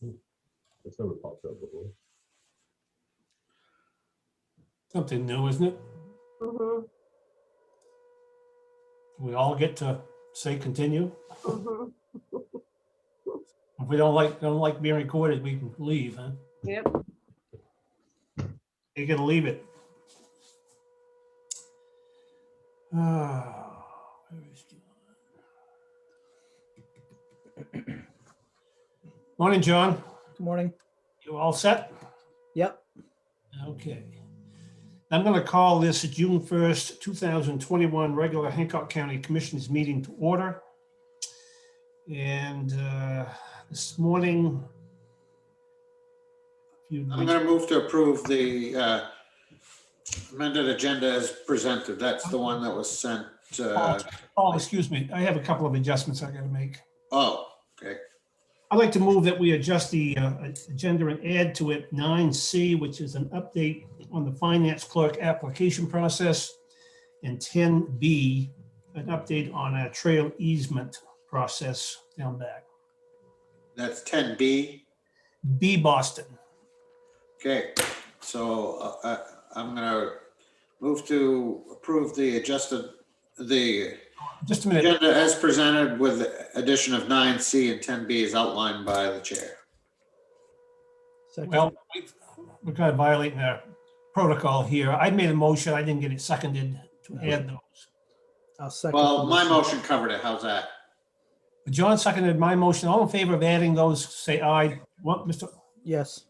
It's never popped up before. Something new, isn't it? Mhm, We all get to say continue. mhm. If we don't like being recorded, we can leave, huh? Yep. You're gonna leave it. Ah, where is John? Morning, John. Good morning. You all set? Yep. Okay. I'm going to call this June 1st, 2021 regular Hancock County Commissioners meeting to order. And this morning, I'm going to move to approve the amended agenda as presented. That's the one that was sent. Oh, excuse me. I have a couple of adjustments I got to make. Oh, okay. I'd like to move that we adjust the agenda and add to it 9C, which is an update on the finance clerk application process, and 10B, an update on a trail easement process down back. That's 10B. B Boston. Okay, so I'm going to move to approve the Just a minute. agenda as presented with the addition of 9C and 10B as outlined by the chair. Second. Well, we're kind of violating our protocol here. I made a motion. I didn't get it seconded to add those. I'll second. Well, the my motion covered it. How's that? John seconded my motion. All in favor of adding those, say aye. What, Mr. Yes.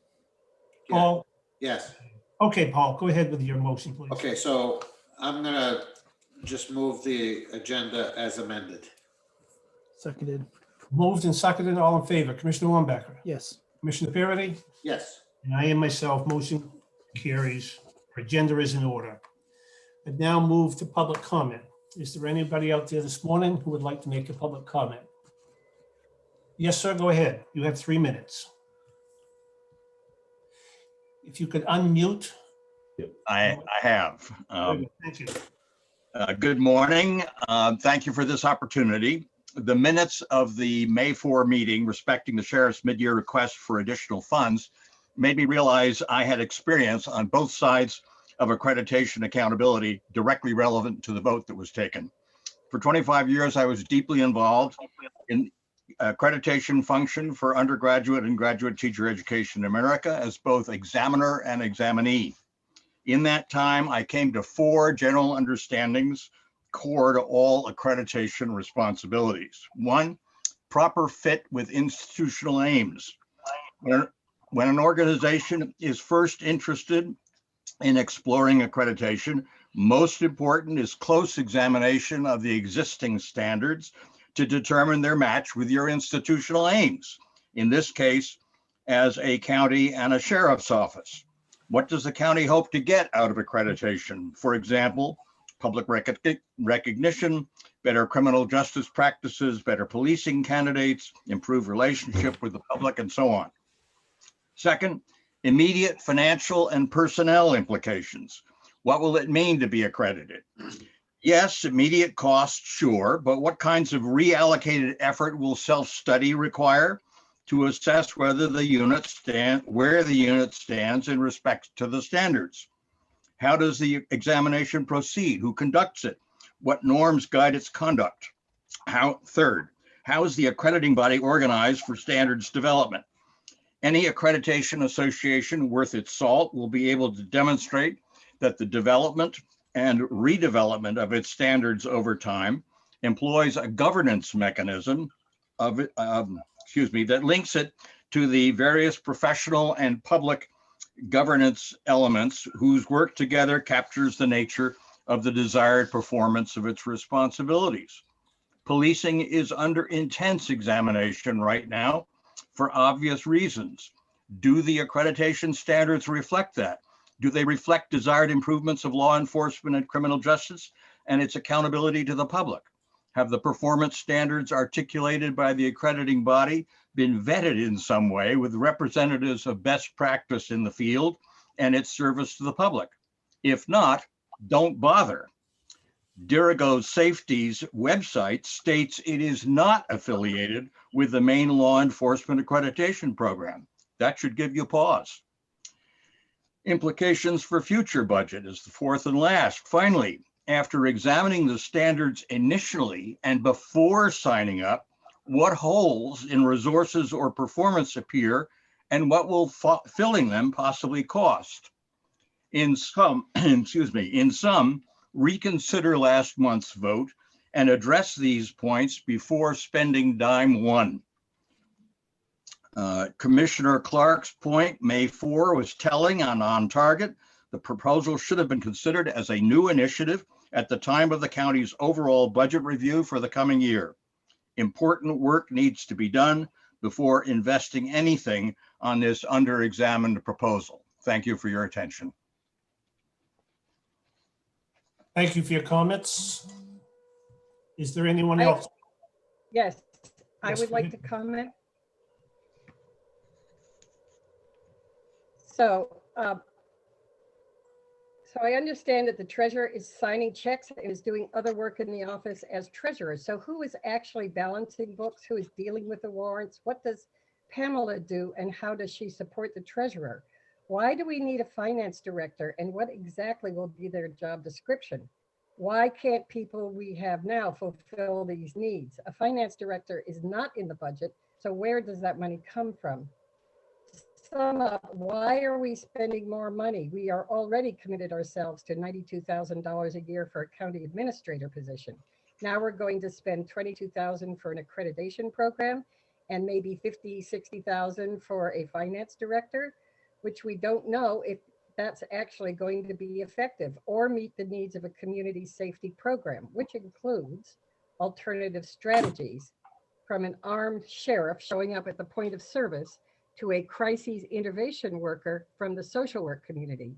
Paul? Yes. Okay, Paul, go ahead with your motion, please. Okay, so I'm going to just move the agenda as amended. Seconded. Moved and seconded, all in favor. Commissioner Wambacher, Yes. Commissioner Parity, Yes. and I am myself. Motion carries. Our agenda is in order. I now move to public comment. Is there anybody out there this morning who would like to make a public comment? Yes, sir, go ahead. You have 3 minutes. If you could unmute. I have. Thank you. Good morning. Thank you for this opportunity. The minutes of the May 4 meeting respecting the sheriff's mid-year request for additional funds made me realize I had experience on both sides of accreditation accountability directly relevant to the vote that was taken. For 25 years, I was deeply involved in accreditation function for undergraduate and graduate teacher education in America as both examiner and examinee. In that time, I came to 4 general understandings core to all accreditation responsibilities. 1, proper fit with institutional aims. When an organization is first interested in exploring accreditation, most important is close examination of the existing standards to determine their match with your institutional aims. In this case, as a county and a sheriff's office. What does the county hope to get out of accreditation? For example, public recognition, better criminal justice practices, better policing candidates, improved relationship with the public, and so on. Second, immediate financial and personnel implications. What will it mean to be accredited? Yes, immediate costs, sure, but what kinds of reallocated effort will self-study require to assess whether the unit where the unit stands in respect to the standards? How does the examination proceed? Who conducts it? What norms guide its conduct? Third, how is the accrediting body organized for standards development? Any accreditation association worth its salt will be able to demonstrate that the development and redevelopment of its standards over time employs a governance mechanism that links it to the various professional and public governance elements whose work together captures the nature of the desired performance of its responsibilities. Policing is under intense examination right now for obvious reasons. Do the accreditation standards reflect that? Do they reflect desired improvements of law enforcement and criminal justice and its accountability to the public? Have the performance standards articulated by the accrediting body been vetted in some way with representatives of best practice in the field and its service to the public? If not, don't bother. Dirigo Safety's website states it is not affiliated with the Maine Law Enforcement Accreditation Program. That should give you pause. Implications for future budget is the fourth and last. Finally, after examining the standards initially and before signing up, what holes in resources or performance appear and what will filling them possibly cost? In some, in some, reconsider last month's vote and address these points before spending dime one. Commissioner Clark's point, May 4, was telling on target. The proposal should have been considered as a new initiative at the time of the county's overall budget review for the coming year. Important work needs to be done before investing anything on this under-examined proposal. Thank you for your attention. Thank you for your comments. Is there anyone else? Yes, I Yes, would like to comment. So I understand that the treasurer is signing checks and is doing other work in the office as treasurer. So who is actually balancing books? Who is dealing with the warrants? What does Pamela do and how does she support the treasurer? Why do we need a finance director and what exactly will be their job description? Why can't people we have now fulfill these needs? A finance director is not in the budget, so where does that money come from? Sum up, why are we spending more money? We are already committed ourselves to $92,000 a year for a county administrator position. Now we're going to spend $22,000 for an accreditation program and maybe $50,000, $60,000 for a finance director, which we don't know if that's actually going to be effective or meet the needs of a community safety program, which includes alternative strategies from an armed sheriff showing up at the point of service to a crises intervention worker from the social work community.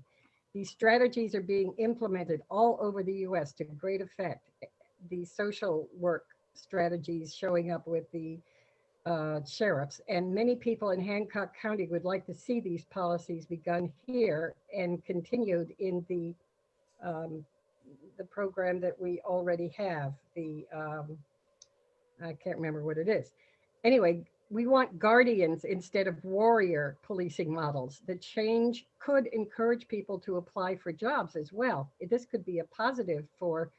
These strategies are being implemented all over the US to great effect. The social work strategies showing up with the sheriffs, and many people in Hancock County would like to see these policies begun here and continued in the program that we already have. I can't remember what it is. Anyway, we want guardians instead of warrior policing models. The change could encourage people to apply for jobs as well. This could be a positive for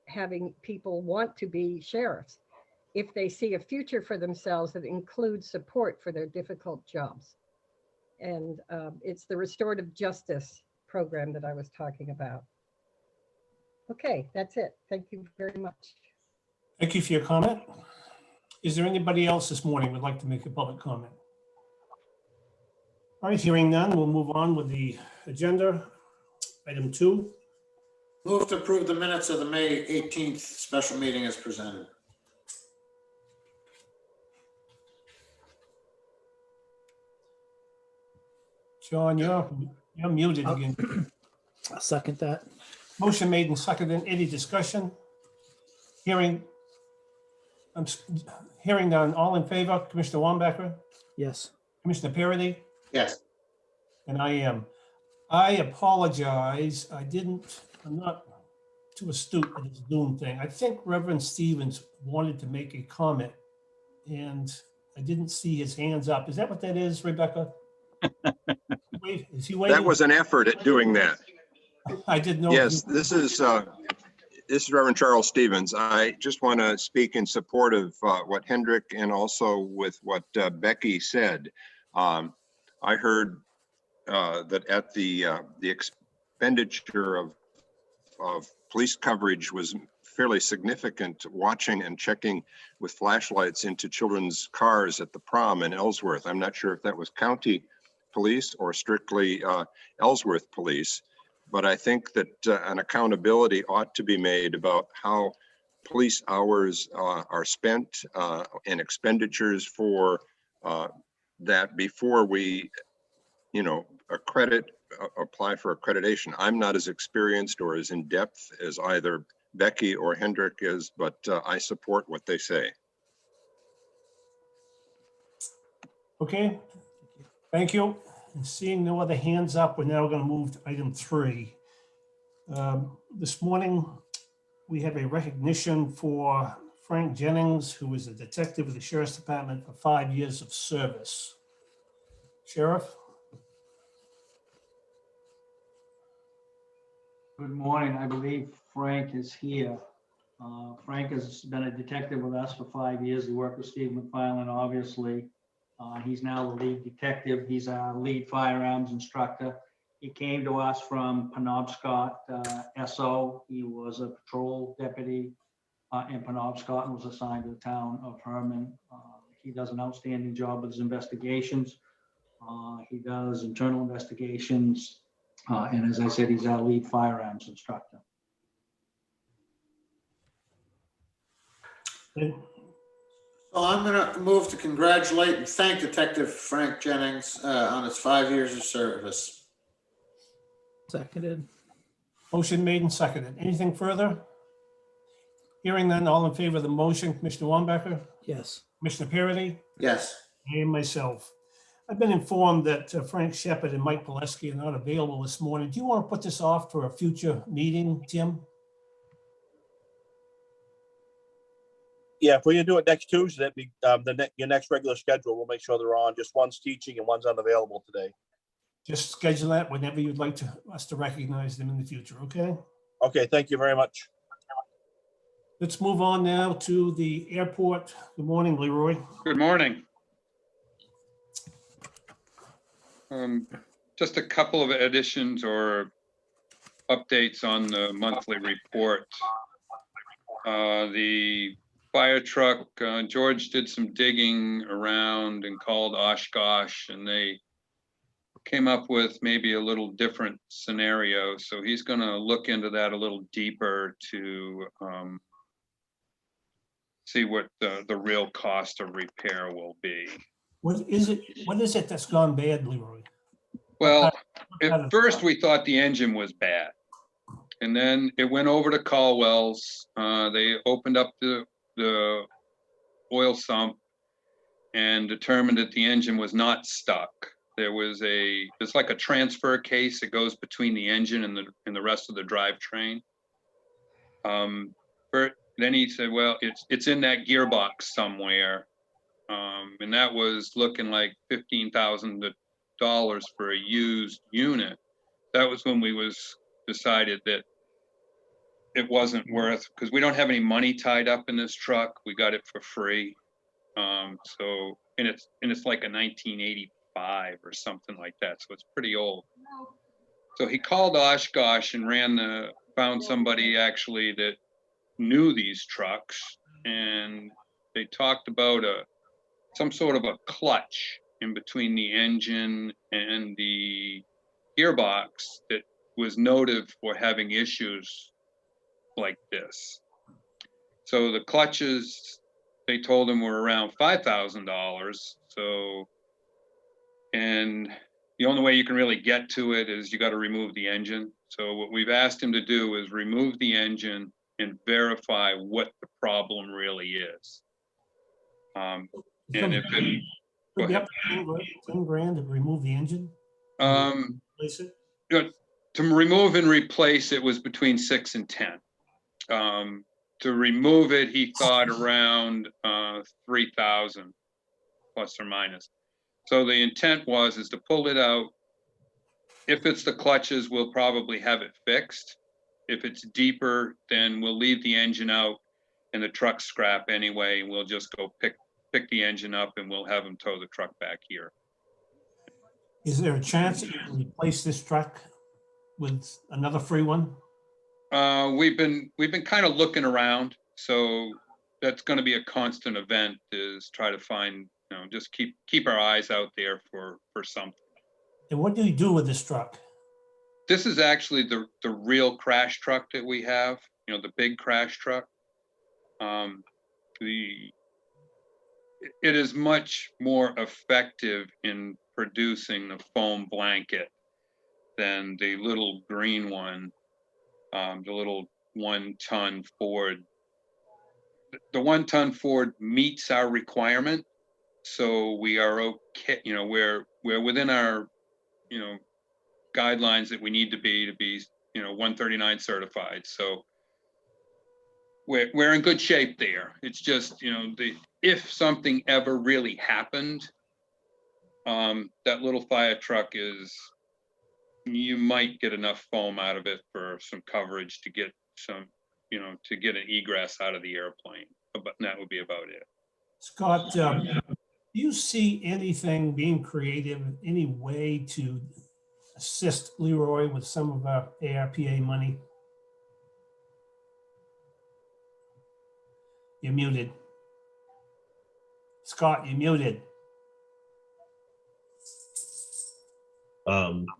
having people want to be sheriffs if they see a future for themselves that includes support for their difficult jobs. And it's the restorative justice program that I was talking about. Okay, that's it. Thank you very much. Thank you for your comment. Is there anybody else this morning who would like to make a public comment? All right, hearing none, we'll move on with the agenda. Item 2. Move to approve the minutes of the May 18th special meeting as presented. John, you're muted again. I'll second that. Motion made and seconded. Any discussion? Hearing none. All in favor, Commissioner Wambacher, Yes. Commissioner Parity, Yes, and I am. I apologize. I'm not too astute at this Zoom thing. I think Reverend Stevens wanted to make a comment and I didn't see his hands up. Is that what that is, Rebecca? Wait, is he waiting? That was an effort at doing that. I didn't know. Yes, this is Reverend Charles Stevens. I just want to speak in support of what Hendrik and also with what Becky said. I heard that at the expenditure of police coverage was fairly significant, watching and checking with flashlights into children's cars at the prom in Ellsworth. I'm not sure if that was county police or strictly Ellsworth police, but I think that an accountability ought to be made about how police hours are spent and expenditures for that before we, apply for accreditation. I'm not as experienced or as in depth as either Becky or Hendrik is, but I support what they say. Okay, thank you. And seeing no other hands up, we're now going to move to item 3. This morning, we have a recognition for Frank Jennings, who is a detective with the Sheriff's Department for 5 years of service. Sheriff? Good morning. I believe Frank is here. Frank has been a detective with us for 5 years. He worked with Steve McFarland, obviously. He's now the lead detective. He's our lead firearms instructor. He came to us from Penobscot SO. He was a patrol deputy in Penobscot and was assigned to the town of Herman. He does an outstanding job with his investigations. He does internal investigations. And as I said, he's our lead firearms instructor. Okay. So I'm going to move to congratulate and thank Detective Frank Jennings on his 5 years of service. Seconded. Motion made and seconded. Anything further? Hearing none, all in favor of the motion, Commissioner Wambacher, Yes. Commissioner Parity, Yes. and myself. I've been informed that Frank Shepard and Mike Pileski are not available this morning. Do you want to put this off for a future meeting, Tim? Yeah, if we can do it next Tuesday, that'd be your next regular schedule. We'll make sure they're on. Just one's teaching and one's unavailable today. Just schedule that whenever you'd like us to recognize them in the future, okay? Okay, thank you very much. Let's move on now to the airport. Good morning, Leroy. Good morning. Just a couple of additions or updates on the monthly report. The fire truck, George did some digging around and called Oshkosh, and they came up with maybe a little different scenario. So he's going to look into that a little deeper to see what the real cost of repair will be. What is it that's gone bad, Leroy? Well, at first we thought the engine was bad, and then it went over to Caldwell's. They opened up the oil sump and determined that the engine was not stuck. There was it's like a transfer case that goes between the engine and the rest of the drivetrain. Then he said, well, it's in that gearbox somewhere. And that was looking like $15,000 for a used unit. That was when we decided that it wasn't worth, because we don't have any money tied up in this truck. We got it for free. And it's like a 1985 or something like that. So it's pretty old. So he called Oshkosh and found somebody actually that knew these trucks, and they talked about some sort of a clutch in between the engine and the gearbox that was noted for having issues like this. So the clutches, they told him, were around $5,000. So, and the only way you can really get to it is you got to remove the engine. So what we've asked him to do is remove the engine and verify what the problem really is. And if it, go ahead. 10 grand to remove the engine? Replace it? To remove and replace it was between 6 and 10. To remove it, he thought around 3,000 plus or minus. So the intent is to pull it out. If it's the clutches, we'll probably have it fixed. If it's deeper, then we'll leave the engine out and the truck scrap anyway, and we'll just go pick the engine up and we'll have them tow the truck back here. Is there a chance that you can replace this truck with another free one? We've been kind of looking around, so that's going to be a constant event, is try to find, just keep our eyes out there for something. And what do you do with this truck? This is actually the real crash truck that we have, the big crash truck. It is much more effective in producing the foam blanket than the little green one, the little 1-ton Ford. The 1-ton Ford meets our requirement, so we are okay. We're within our, guidelines that we need to be 139 certified. So we're in good shape there. It's just, if something ever really happened, that little fire truck you might get enough foam out of it for some coverage to get some, to get an egress out of the airplane, but that would be about it. Scott, do you see anything being creative, any way to assist Leroy with some of our ARPA money? You're muted. Scott, you're muted.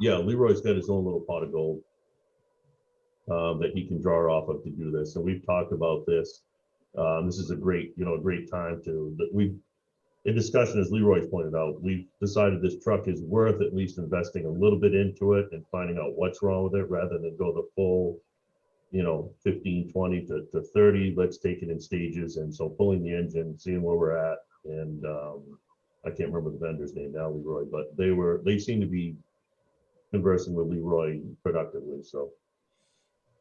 Yeah, Leroy's got his own little pot of gold that he can draw off of to do this. And we've talked about this. This is a great time in discussion, as Leroy's pointed out, we've decided this truck is worth at least investing a little bit into it and finding out what's wrong with it rather than go the full, 15, 20 to 30. Let's take it in stages. And so pulling the engine, seeing where we're at. And I can't remember the vendor's name now, Leroy, but they seem to be conversing with Leroy productively. So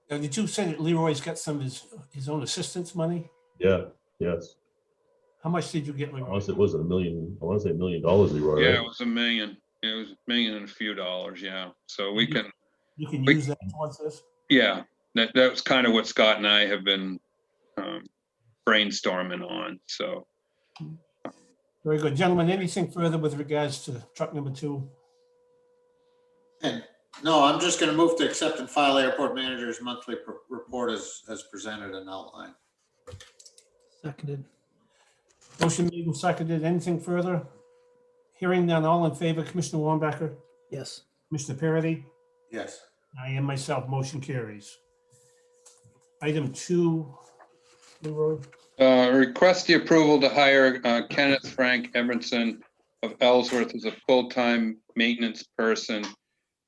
Now, did you say that Leroy's got some of his own assistance money? yeah, yes. How much did you get, Leroy? Unless it was $1 million, I want to say $1 million, Leroy. Yeah, Right? it was $1 million. It was $1 million and a few dollars. Yeah. So we can use that towards this? Yeah, that was kind of what Scott and I have been brainstorming on. So. Very good. Gentlemen, anything further with regards to truck number 2? And no, I'm just going to move to accept and file airport manager's monthly report as presented and outlined. Seconded. Motion made and seconded. Anything further? Hearing none, all in favor, Commissioner Wambacher, Yes. Commissioner Parity? Yes. I am myself, motion carries. Item 2, Leroy. Request the approval to hire Kenneth Frank Everson of Ellsworth as a full-time maintenance person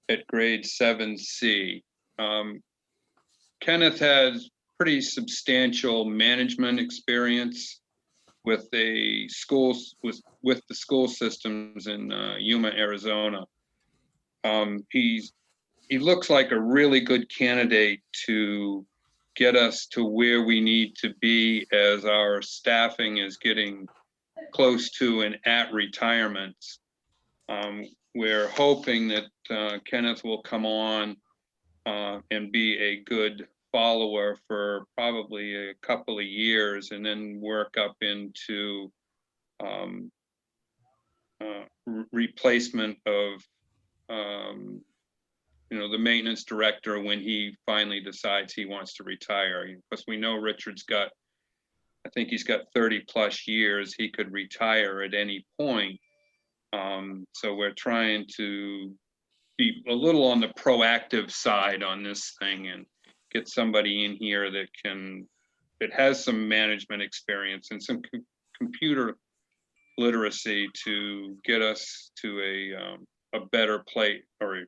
at grade 7C. Kenneth has pretty substantial management experience with the schools, with the school systems in Yuma, Arizona. He looks like a really good candidate to get us to where we need to be as our staffing is getting close to and at retirement. We're hoping that Kenneth will come on and be a good follower for probably a couple of years and then work up into replacement of the maintenance director when he finally decides he wants to retire. Because we know Richard's got, I think he's got 30 plus years. He could retire at any point. So we're trying to be a little on the proactive side on this thing and get somebody in here that has some management experience and some computer literacy to get us to a better place, or a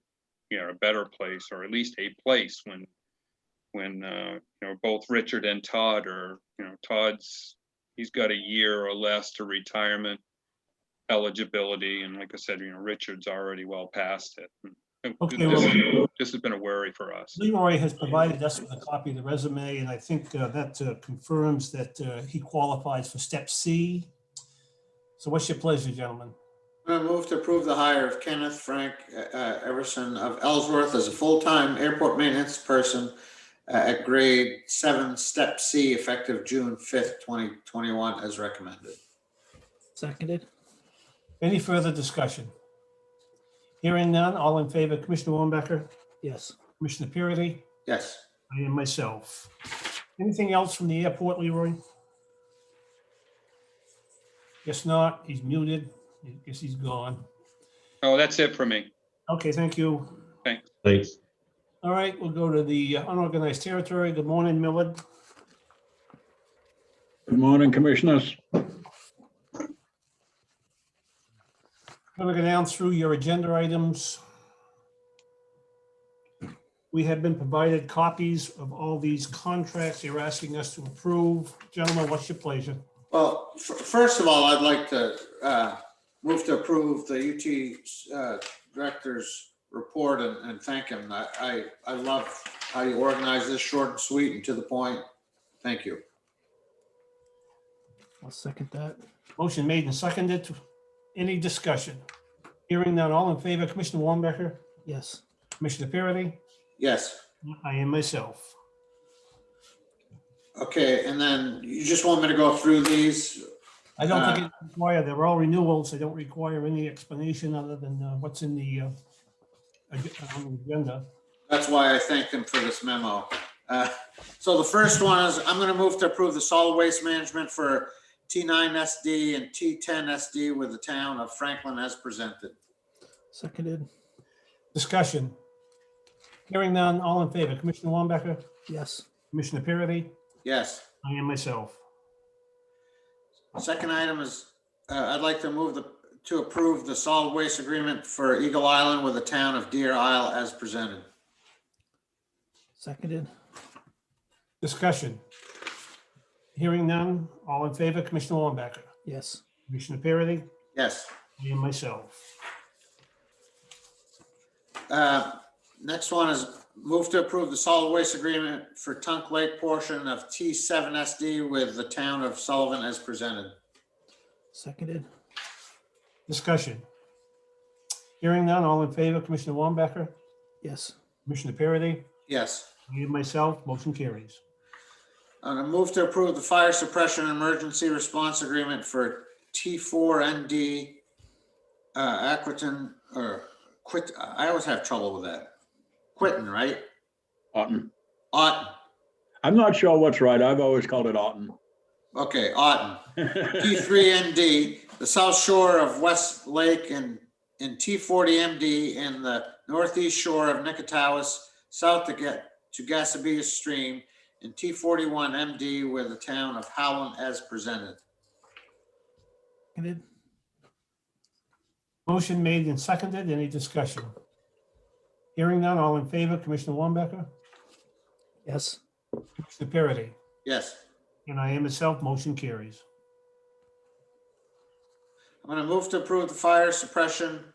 better place, or at least a place when both Richard and Todd are, he's got a year or less to retirement eligibility, and like I said, Richard's already well past it. Okay, well, this has been a worry for us. Leroy has provided us with a copy of the resume, and I think that confirms that he qualifies for step C. So what's your pleasure, gentlemen? I'm going to move to approve the hire of Kenneth Frank Everson of Ellsworth as a full-time airport maintenance person at grade 7, step C, effective June 5th, 2021, as recommended. Seconded. Any further discussion? Hearing none, all in favor, Commissioner Wambacher, Yes. Commissioner Parity? Yes. I am myself. Anything else from the airport, Leroy? Guess not. He's muted. I guess he's gone. Oh, that's it for me. Okay, thank you. Thanks. All right, we'll go to the unorganized territory. Good morning, Millard. Good morning, Commissioners. I'm going to go down through your agenda items. We have been provided copies of all these contracts you're asking us to approve. Gentlemen, what's your pleasure? Well, first of all, I'd like to move to approve the UT director's report and thank him. I love how you organize this, short and sweet and to the point. Thank you. I'll second that. Motion made and seconded. Any discussion? Hearing none, all in favor, Commissioner Wambacher, Yes. Commissioner Parity, Yes. I am myself. Okay, and then you just want me to go through these? I don't think it's required. They're all renewals. They don't require any explanation other than what's in the agenda. That's why I thanked him for this memo. So the first one is, I'm gonna move to approve the solid waste management for T9 SD and T10 SD with the town of Franklin as presented. Seconded. Discussion. Hearing none, all in favor, Commissioner Wambacher, Yes. Commissioner Parity, Yes. I am myself. Second item is, I'd like to move to approve the solid waste agreement for Eagle Island with the town of Deer Isle as presented. Seconded. Discussion. Hearing none, all in favor, Commissioner Wambacher, Yes. Commissioner Parity, Yes. I am myself. Next one is move to approve the solid waste agreement for Tunk Lake portion of T7 SD with the town of Sullivan as presented. Seconded. Discussion. Hearing none, all in favor, Commissioner Wambacher, Yes. Commissioner Parity, Yes. I am myself, motion carries. I'm gonna move to approve the fire suppression emergency response agreement for T4 ND Aquitaine, or Quit, I always have trouble with that. Quitton, right? Otten. Otten. I'm not sure what's right. I've always called it Otten. Okay, Otten. T3ND, the south shore of West Lake, and T40MD in the northeast shore of Nicotawas, south to Gasabia Stream, and T41MD with the town of Howland as presented. Seconded. Motion made and seconded. Any discussion? Hearing none, all in favor, Commissioner Wambacher, Yes. Commissioner Parity, Yes. and I am myself, motion carries. I'm going to move to approve the fire suppression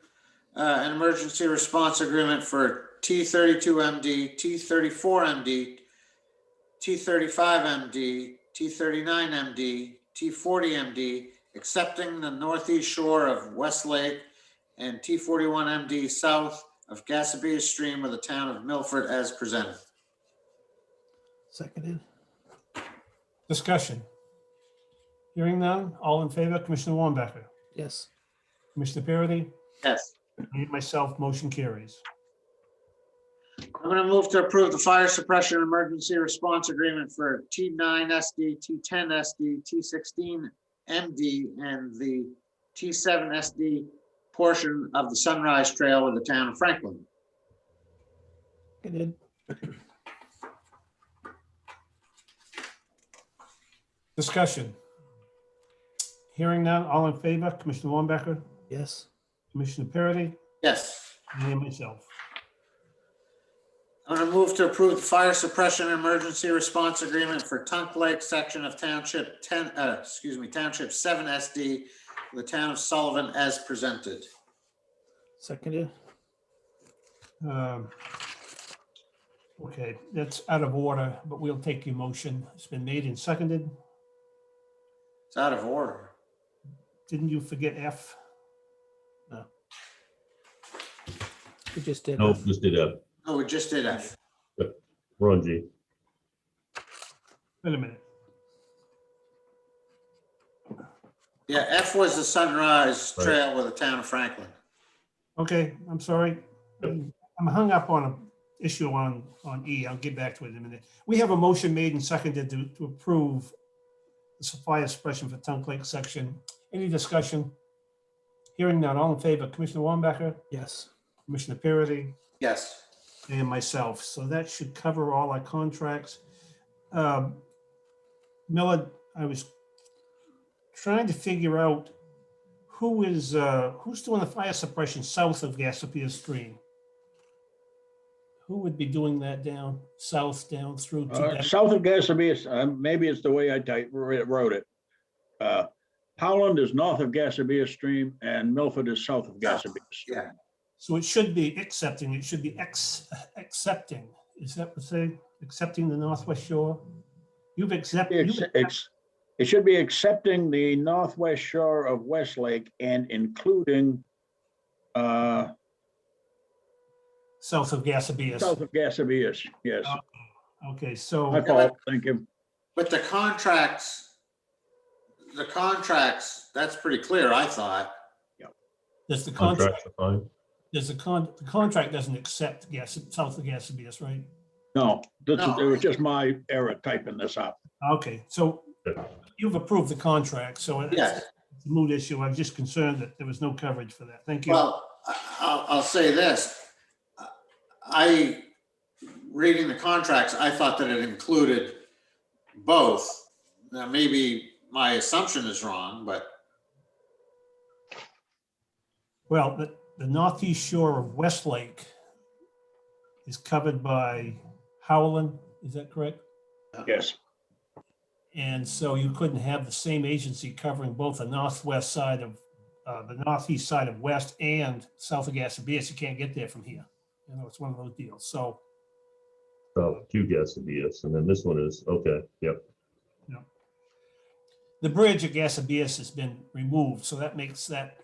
and emergency response agreement for T32MD, T34MD, T35MD, T39MD, T40MD, accepting the northeast shore of West Lake, and T41MD south of Gasabia Stream with the town of Milford as presented. Seconded. Discussion. Hearing none, all in favor, Commissioner Wambacher, Yes. Commissioner Parity, Yes. and myself, motion carries. I'm going to move to approve the fire suppression emergency response agreement for T9 SD, T10 SD, T16 MD, and the T7 SD portion of the Sunrise Trail with the town of Franklin. Seconded. Discussion. Hearing none, all in favor, Commissioner Wambacher, Yes. Commissioner Parity, Yes. and myself. I'm going to move to approve the fire suppression emergency response agreement for Tunk Lake section of Township 10, Township 7 SD, the town of Sullivan as presented. Seconded. Okay, that's out of order, but we'll take your motion. It's been made and seconded. It's out of order. Didn't you forget F? We just did. Nope, just did F. Oh, we just did F. We're on G. Wait a minute. Yeah, F was the Sunrise Right. Trail with the town of Franklin. Okay, I'm sorry. I'm hung up on an issue on E. I'll get back to it in a minute. We have a motion made and seconded to approve the fire suppression for Tunk Lake section. Any discussion? Hearing none, all in favor, Commissioner Wambacher, Yes. Commissioner Parity, Yes. and myself. So that should cover all our contracts. Millard, I was trying to figure out who's doing the fire suppression south of Gasapia Stream? Who would be doing that down south, down through to South of Gasabia, maybe it's the way I wrote it. Howland is north of Gasabia Stream and Milford is south of Gasabia Stream. Yeah. So it should be accepting, it should be accepting. Is that what say? Accepting the Northwest Shore? You've accepted. It should be accepting the northwest shore of Westlake and including South of Gasabias. south of Gasabias. Yes, Okay, so. my fault. Thank you. But the contracts, that's pretty clear, I thought. Does the contract, Contracts are fine. the contract doesn't accept south of Gasabias, right? No, it No. was just my error typing this up. Okay, so you've approved the contract, so it's Yes. a moot issue. I'm just concerned that there was no coverage for that. Thank you. Well, I'll say this. Reading the contracts, I thought that it included both. Now, maybe my assumption is wrong, but Well, the northeast shore of Westlake is covered by Howland, is that correct? Yes, And so you couldn't have the same agency covering both the northwest side of, the northeast side of West and south of Gasabias. You can't get there from here. You know, it's one of those deals. So, So two Gasabias, and then this one is, okay, yep. the bridge at Gasabias has been removed, so that makes that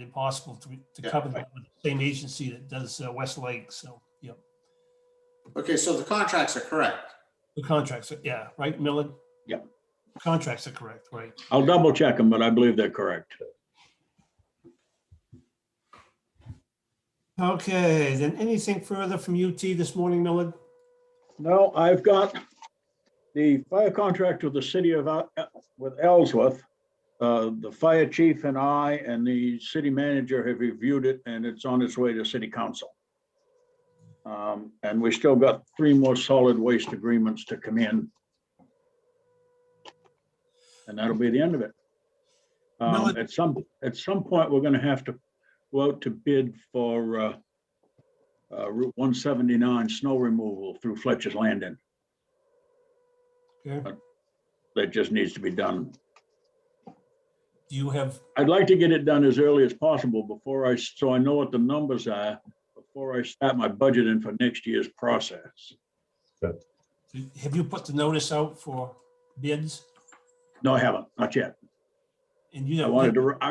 impossible to Yeah. cover that with the same agency that does Westlake. So, yeah, okay, so the contracts are correct. the contracts, yeah, right, Millard? Yeah. Contracts are correct, right? I'll double check them, but I believe they're correct. Okay, then anything further from UT this morning, Millard? No, I've got the fire contract with the city of, with Ellsworth. The fire chief and I and the city manager have reviewed it and it's on its way to city council. And we still got 3 more solid waste agreements to come in. And that'll be the end of it. Millard- At some point, we're gonna have to go out to bid for Route 179 snow removal through Fletcher's Landing. Okay. That just needs to be done. Do you have, I'd like to get it done as early as possible so I know what the numbers are, before I start my budgeting for next year's process. have you put the notice out for bids? No, I haven't, not yet. And you I know,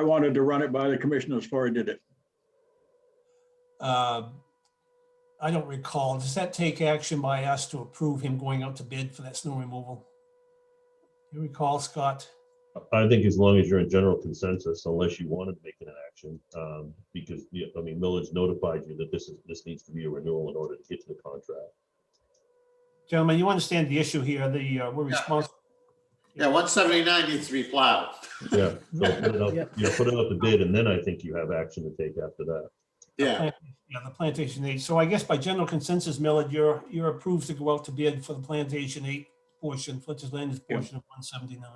wanted to run it by the commissioners before I did it. I don't recall, does that take action by us to approve him going out to bid for that snow removal? You recall, Scott? I think as long as you're in general consensus, unless you wanted to make an action, because, I mean, Milledge notified you that this needs to be a renewal in order to get to the contract. Gentlemen, you understand the issue here, we're responsible. Yeah, 179 needs to be plowed. Yeah, so put it up, Yeah. put it up to bid, and then I think you have action to take after that. Yeah, Yeah, the Plantation 8. So I guess by general consensus, Millard, you're approved to go out to bid for the Plantation 8 portion, Fletcher's Landing portion of 179.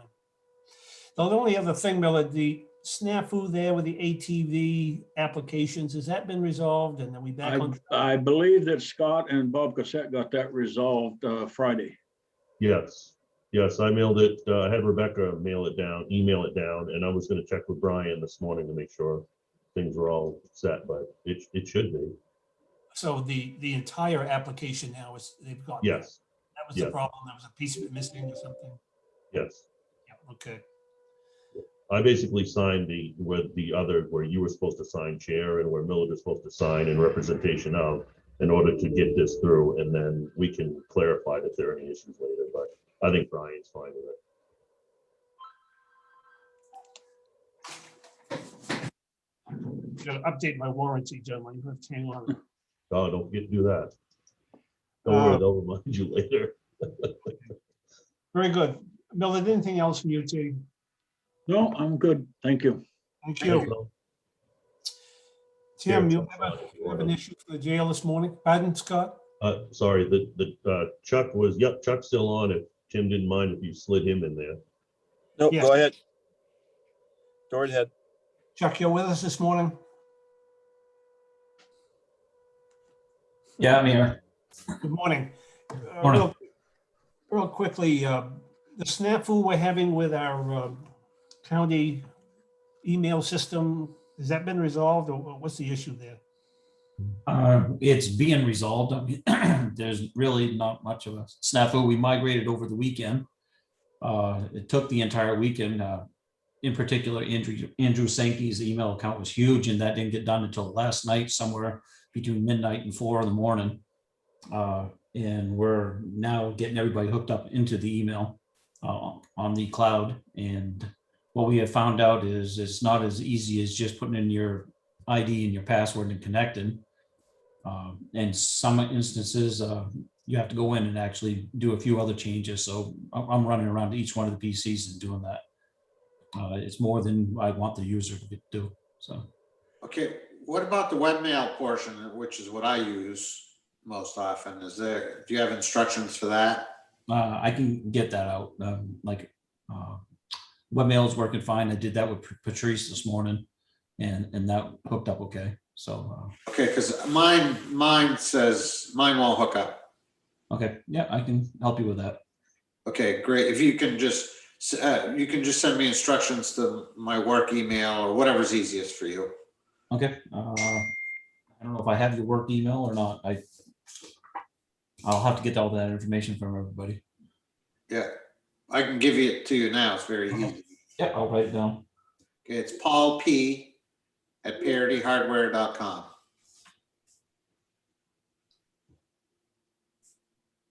Now, the only other thing, Millard, the snafu there with the ATV applications, has that been resolved? And are we back on? I believe that Scott and Bob Cassette got that resolved Friday. Yes, I mailed it, I had Rebecca email it down, and I was gonna check with Brian this morning to make sure things were all set, but it should be. So the entire application now is, they've got. Yes, That was the yes. problem. There was a piece of it missing or something. yes. Yeah, okay. I basically signed where you were supposed to sign chair and where Millard was supposed to sign in representation of, in order to get this through, and then we can clarify if there are any issues later, but I think Brian's fine with it. Got to update my warranty, gentlemen. You have to hang on. Oh, don't forget to do that. Don't worry, they'll remind you later. Very good. Millard, anything else from you, T? No, I'm good. Thank you. Thank you. Tim, you have an issue for the jail this morning? Pardon, Scott? Sorry, Chuck's still on. If Tim didn't mind if you slid him in there. No, Yes. go ahead. Go right ahead. Chuck, you're with us this morning? Yeah, I'm here. Good morning. Morning. Real quickly, the snafu we're having with our county email system, has that been resolved, or what's the issue there? It's being resolved. I mean, there's really not much of a snafu. We migrated over the weekend. It took the entire weekend. In particular, Andrew Sankey's email account was huge, and that didn't get done until last night, somewhere between midnight and 4 in the morning. And we're now getting everybody hooked up into the email on the cloud. And what we have found out is it's not as easy as just putting in your ID and your password and connecting. In some instances, you have to go in and actually do a few other changes. So I'm running around to each one of the PCs and doing that. It's more than I want the user to do. So. Okay, what about the webmail portion, which is what I use most often? Do you have instructions for that? I can get that out. Webmail is working fine. I did that with Patrice this morning, and that hooked up okay. So. Okay, because mine says mine won't hook up. Okay, yeah, I can help you with that. Okay, great. If you can just send me instructions to my work email or whatever's easiest for you. Okay. I don't know if I have your work email or not. I'll have to get all that information from everybody. Yeah, I can give it to you now. It's very easy. Yeah, I'll write it down. Okay, it's Paul P at parityhardware.com.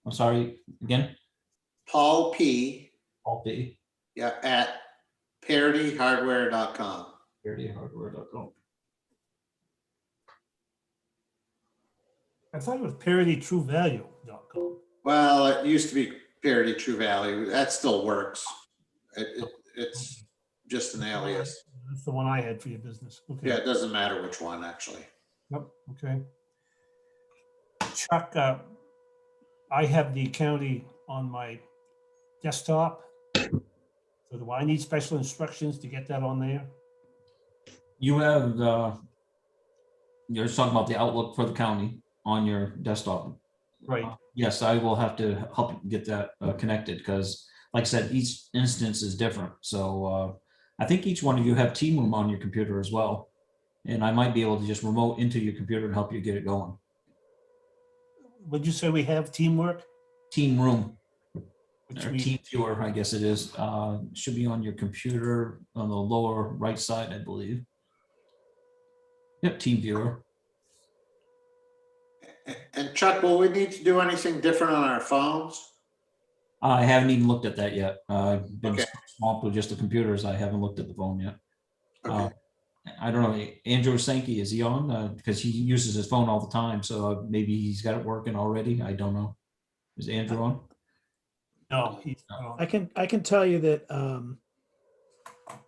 I'm sorry, again? Paul P. Paul P. Yeah, at parityhardware.com. parityhardware.com. I thought it was paritytruevalue.com. Well, it used to be Parity True Value. That still works. It's just an alias. That's the one I had for your business. Okay. Yeah, it doesn't matter which one, actually. Yep, okay. Chuck, I have the county on my desktop. So do I need special instructions to get that on there? You have, you're talking about the Outlook for the county on your desktop. Right. Yes, I will have to help get that connected because, like I said, each instance is different. So I think each one of you have Team Room on your computer as well. And I might be able to just remote into your computer and help you get it going. Would you say we have teamwork? Team Room. Which Or we, Team Viewer, I guess it is. Should be on your computer on the lower right side, I believe. Yep, Team Viewer. And Chuck, will we need to do anything different on our phones? I haven't even looked at that yet. I've been Okay. swamped with just the computers. I haven't looked at the phone yet. Okay. I don't know. Andrew Sankey, is he on? Because he uses his phone all the time. So maybe he's got it working already. I don't know. Is Andrew on? no, he's, I can tell you that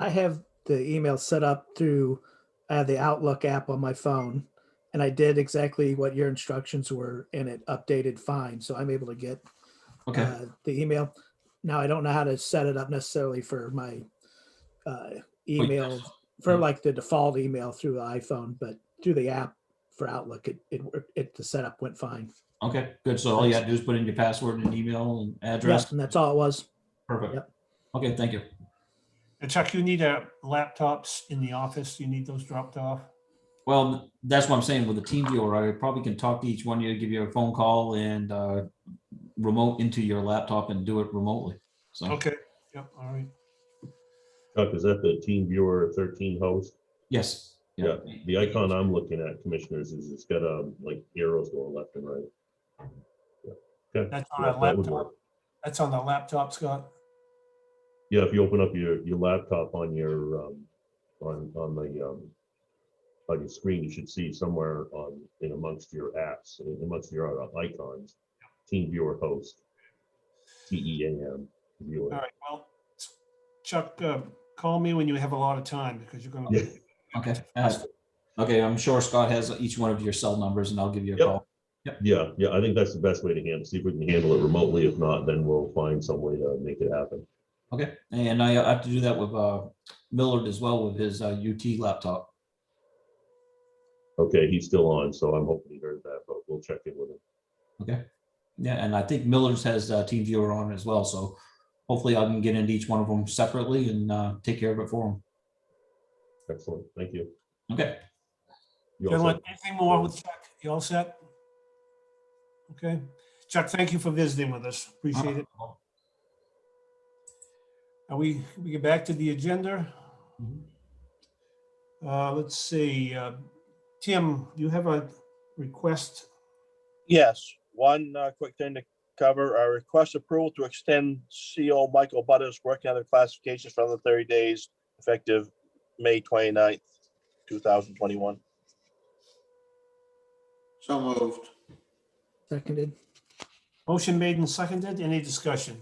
I have the email set up through the Outlook app on my phone, and I did exactly what your instructions were, and it updated fine. So I'm able to get Okay. the email. Now I don't know how to set it up necessarily for my email for like the default email through the iPhone, but through the app for Outlook, the setup went fine. Okay, good. So all you have to do is put in your password and email and address. Yes, and that's all it was. Perfect. Yep. Okay, thank you. and Chuck, you need laptops in the office. You need those dropped off. Well, that's what I'm saying with the Team Viewer. I probably can talk to each one of you, give you a phone call and remote into your laptop and do it remotely. So, Okay, yep, all right. Chuck, is that the Team Viewer 13 host? yes. Yeah, the icon I'm looking at, commissioners, is it's got like arrows going left and right. Yeah. Okay. That's on Yeah, a that would laptop. work. That's on the laptop, Scott. Yeah, if you open up your laptop on your on your screen, you should see somewhere in amongst your apps, amongst your icons, Team Viewer host, TEAM viewer. All right, well, Chuck, call me when you have a lot of time because you're going to. Yeah. Okay. Okay, I'm sure Scott has each one of your cell numbers and I'll give you a Yep. call. Yeah, I think that's the best way to handle. See if we can handle it remotely. If not, then we'll find some way to make it happen. Okay, and I have to do that with Millard as well with his UT laptop. Okay, he's still on, so I'm hoping he heard that, but we'll check in with him. Okay. Yeah, and I think Millard's has Team Viewer on as well, so hopefully I can get into each one of them separately and take care of it for them. Excellent, thank you. Okay. You all Gentlemen, set? anything more with Chuck? You all set? Okay. Chuck, thank you for visiting with us. Appreciate it. we get back to the agenda? Let's see, Tim, you have a request? Yes, one quick thing to cover, I request approval to extend CO Michael Butters working on the classifications for another 30 days effective May 29th, 2021. So moved. Seconded. Motion made and seconded. Any discussion?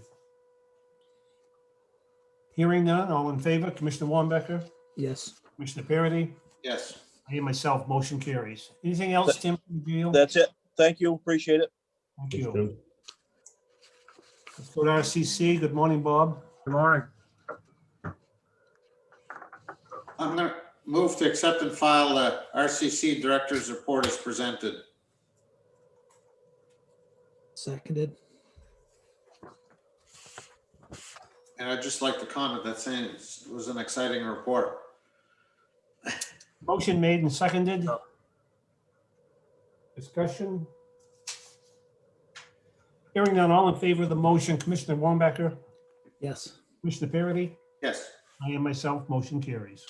Hearing none, all in favor, Commissioner Wambacher, Yes. Commissioner Parity, Yes. I and myself, motion carries. Anything else, Tim? That's it. Thank you. Appreciate it. Thank Thanks, you. Tim. Let's go to RCC. Good morning, Bob. Good morning. I'm gonna move to accept and file the RCC Director's Report as presented. Seconded. And I'd just like to comment that saying it was an exciting report. Motion made and seconded. Discussion. Hearing none, all in favor of the motion, Commissioner Wambacher, Yes. Commissioner Parity, Yes. I and myself, motion carries.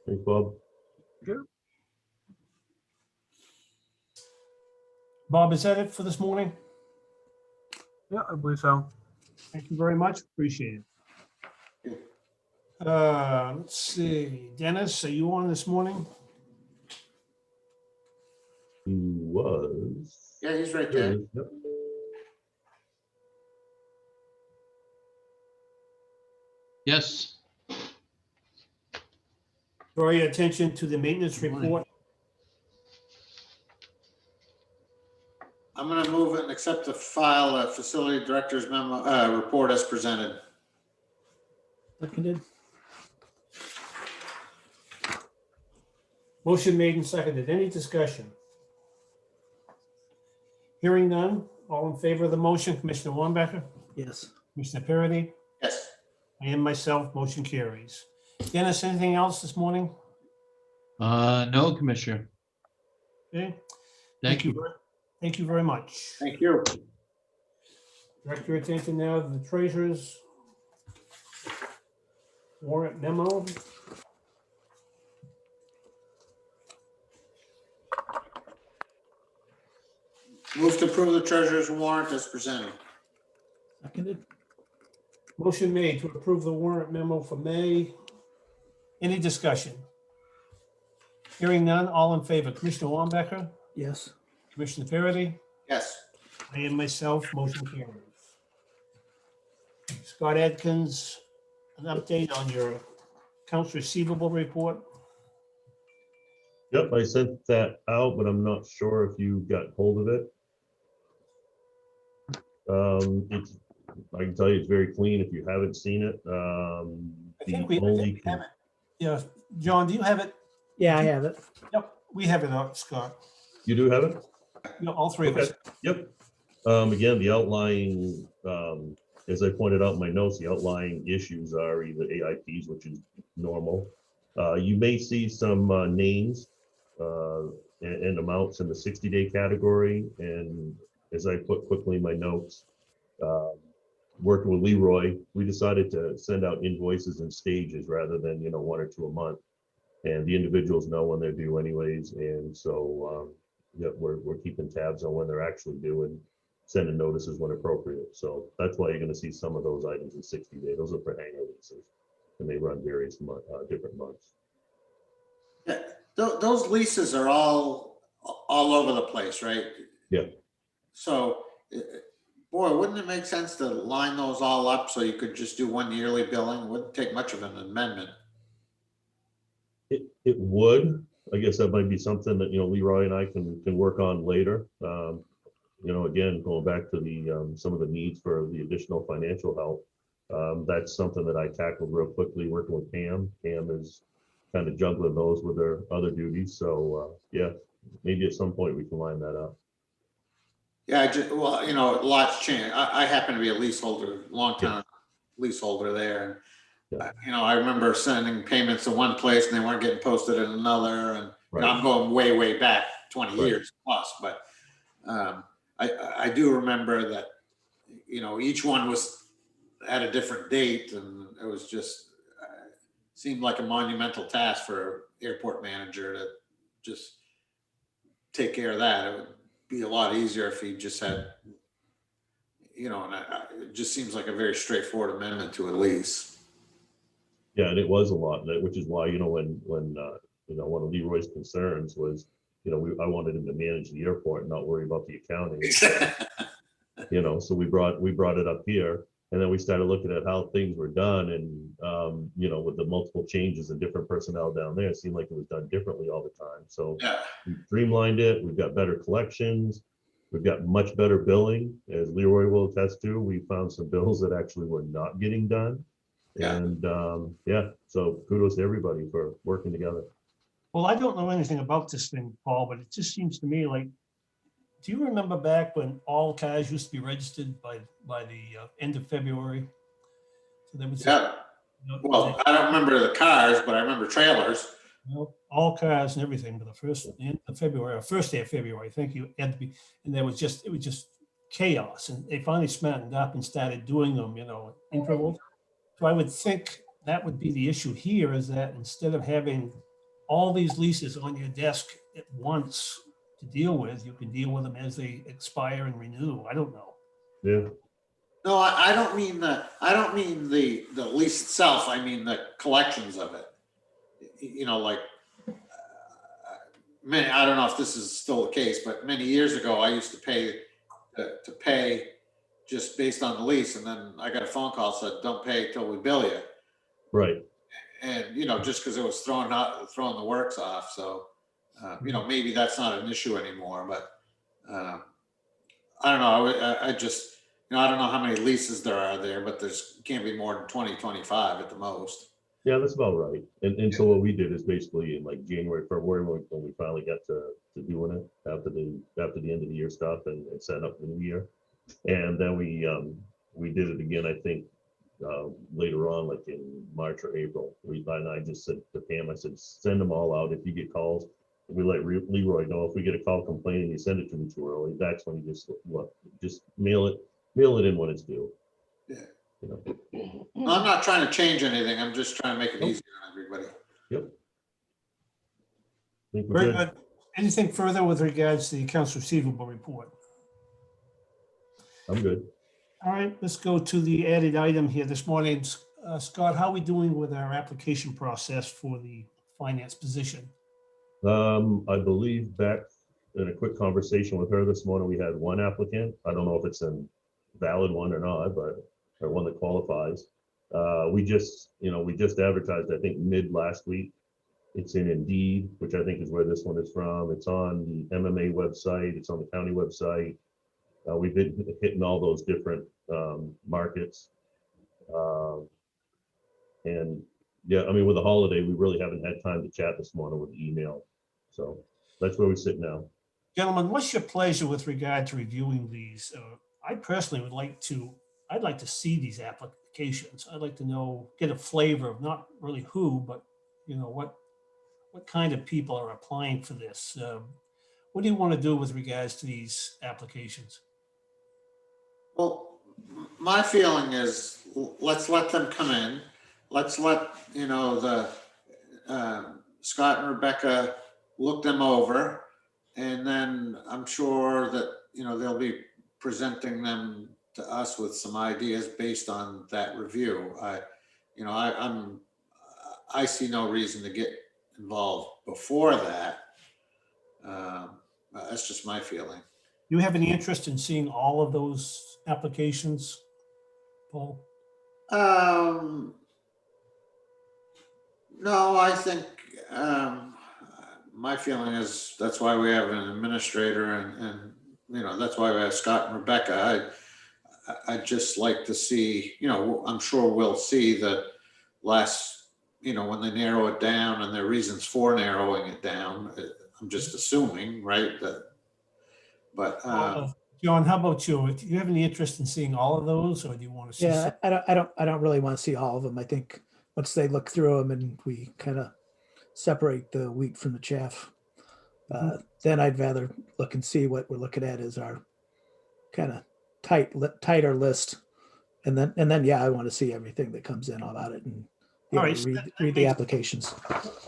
Thanks, Bob. Bob, is that it for this morning? Yeah, I believe so. Thank you very much. Appreciate it. Let's see. Dennis, are you on this morning? He was. Yeah, he's right there. Yep. Yes, Draw your attention to the maintenance report. I'm gonna move it and accept the file, Facility Director's memo, report as presented. Seconded. Motion made and seconded. Any discussion? Hearing none, all in favor of the motion, Commissioner Wambacher, Yes. Commissioner Parity, Yes. I and myself, motion carries. Dennis, anything else this morning? no, Commissioner. Okay. Thank you. Thank you very much. Thank you. Direct your attention now to the treasurer's warrant memo. Move to approve the treasurer's warrant as presented. Seconded. Motion made to approve the warrant memo for May. Any discussion? Hearing none, all in favor, Commissioner Wambacher, Yes. Commissioner Parity, Yes. I and myself, motion carries. Scott Adkins, an update on your accounts receivable report. Yep, I sent that out, but I'm not sure if you got hold of it. I can tell you it's very clean if you haven't seen it. I The think we only, have it. Yeah, John, do you have it? Yeah, I have it. Yep, we have it out, Scott. you do have it? You know, all three of us. Okay. Yep. Again, the outlying, as I pointed out in my notes, the outlying issues are either AIPs, which is normal. You may see some names and amounts in the 60-day category. And as I put quickly in my notes, working with Leroy, we decided to send out invoices in stages rather than, 1 or 2 a month. And the individuals know when they're due anyways. And so, yeah, we're keeping tabs on when they're actually due and sending notices when appropriate. So that's why you're going to see some of those items in 60 days. Those are for hangar leases, and they run various different months. Yeah, those leases are all over the place, right? Yeah. So, boy, wouldn't it make sense to line those all up so you could just do one yearly billing? Wouldn't take much of an amendment. It would. I guess that might be something that, Leroy and I can work on later. Again, going back to the some of the needs for the additional financial help. That's something that I tackled real quickly working with Pam. Pam is kind of juggling those with her other duties. So yeah, maybe at some point we can line that up. Yeah, lots change. I happen to be a leaseholder, long-time leaseholder there. And, I remember sending payments to one place and they weren't getting posted in another. And I'm going way, way back 20 years plus. But I do remember that, each one was at a different date, and it was just, seemed like a monumental task for an airport manager to just take care of that. It would be a lot easier if he just had, it just seems like a very straightforward amendment to a lease. Yeah, and it was a lot, which is why, when one of Leroy's concerns was, I wanted him to manage the airport and not worry about the accounting. So we brought it up here, and then we started looking at how things were done, and with the multiple changes and different personnel down there, it seemed like it was done differently all the time. So Yeah. we streamlined it. We've got better collections. We've got much better billing, as Leroy will attest to. We found some bills that actually were not getting done. Yeah. And so kudos to everybody for working together. Well, I don't know anything about this thing, Paul, but it just seems to me like, do you remember back when all cars used to be registered by the end of February? So there was, Yeah. Well, I don't remember the cars, but I remember trailers. all cars and everything, but the end of February, or first day of February, I think you had to be, and it was just chaos. And they finally smartened up and started doing them, intervals. So I would think that would be the issue here, is that instead of having all these leases on your desk at once to deal with, you can deal with them as they expire and renew. I don't know. Yeah. No, I don't mean the lease itself. I mean the collections of it. Like I don't know if this is still the case, but many years ago, I used to pay just based on the lease, and then I got a phone call that said, "Don't pay till we bill you." Right. And just because it was throwing the works off. So maybe that's not an issue anymore. But I don't know. I just I don't know how many leases there are there, but there's can't be more than 20, 25 at the most. Yeah, that's about right. And so what we did is basically in like January, February, when we finally got to doing it after the end of the year stuff and setting up the new year. And then we did it again, I think, later on, like in March or April. And I just said to Pam, I said, send them all out. If you get calls, we let Leroy know. If we get a call complaining you send it to me too early, that's when you just mail it in when it's due. Yeah. I'm not trying to change anything. I'm just trying to make it easier on everybody. Yep. Very good. Anything further with regards to the accounts receivable report? I'm good. All right, let's go to the added item here this morning. Scott, how are we doing with our application process for the finance position? I believe back in a quick conversation with her this morning, we had one applicant. I don't know if it's a valid one or not, or one that qualifies. We just advertised, I think, mid last week. It's in Indeed, which I think is where this one is from. It's on the MMA website. It's on the county website. We've been hitting all those different markets. And yeah, I mean, with the holiday, we really haven't had time to chat this morning with email. So that's where we sit now. Gentlemen, what's your pleasure with regard to reviewing these? I personally I'd like to see these applications. I'd like to get a flavor of not really who, but what kind of people are applying for this. What do you want to do with regards to these applications? Well, my feeling is let's let them come in. Let's let the Scott and Rebecca look them over, and then I'm sure that they'll be presenting them to us with some ideas based on that review. I see no reason to get involved before that. That's just my feeling. Do you have any interest in seeing all of those applications, Paul? No, I think my feeling is that's why we have an administrator, and that's why we have Scott and Rebecca. I'd just like to see, I'm sure we'll see the last, when they narrow it down and their reasons for narrowing it down. I'm just assuming, right? But John, how about you? Do you have any interest in seeing all of those, or do you want to see? Yeah, I don't really want to see all of them. I think once they look through them and we kind of separate the wheat from the chaff, then I'd rather look and see what we're looking at as our kind of tighter list, And then, yeah, I want to see everything that comes in about it and be All able right, to so that read the makes- applications.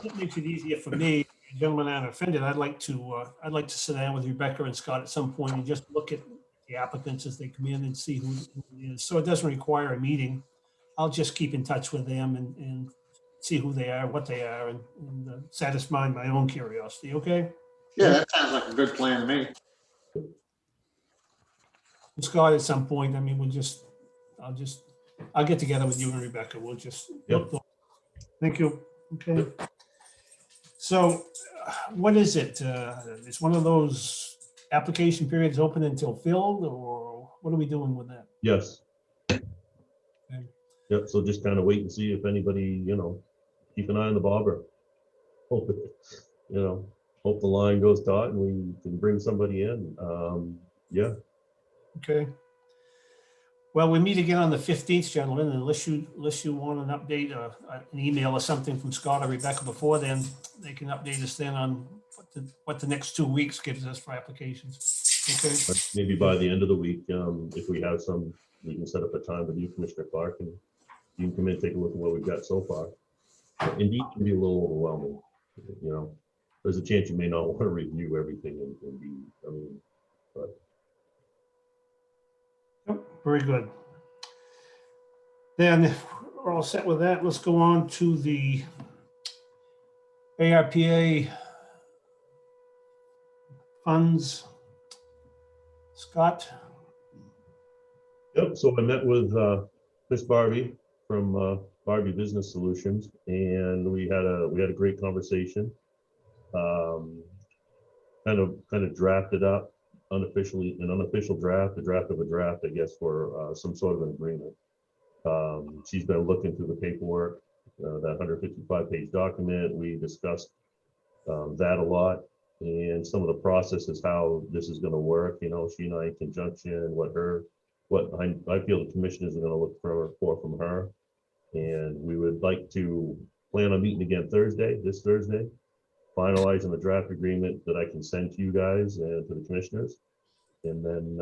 That makes it easier for me. Gentlemen, I'm offended. I'd like to sit down with Rebecca and Scott at some point and just look at the applicants as they come in and see who it is. So it doesn't require a meeting. I'll just keep in touch with them and see who they are, what they are, and satisfy my own curiosity, okay? Yeah, that sounds like a good plan to me. And Scott, at some point, I mean, I'll get together with you and Rebecca. We'll just. Yep. Thank you. Okay. So what is it? It's one of those application periods open until filled, or what are we doing with that? Yes. Okay. Yep, so just kind of wait and see if anybody, keep an eye on the bobber. Hope, hope the line goes taut and we can bring somebody in. Yeah, Okay. Well, we meet again on the 15th, gentlemen, unless you want an update or an email or something from Scott or Rebecca before then, they can update us then on what the next 2 weeks gives us for applications. Okay. but maybe by the end of the week, if we have some, we can set up a time with you, Commissioner Clark, and you can come in and take a look at what we've got so far. Indeed, can be a little overwhelming, There's a chance you may not want to review everything and be, but. Yep, very good. Then we're all set with that. Let's go on to the ARPA funds. Scott? Yep, so I met with Miss Barbie from Barbie Business Solutions, and we had a great conversation. Kind of drafted up unofficially, an unofficial draft, a draft of a draft, I guess, for some sort of an agreement. She's been looking through the paperwork, that 155-page document. We discussed that a lot, and some of the processes, how this is going to work. She and I in conjunction, what I feel the commissioners are going to look for from her, and we would like to plan on meeting again this Thursday, finalizing the draft agreement that I can send to you guys and to the commissioners, and then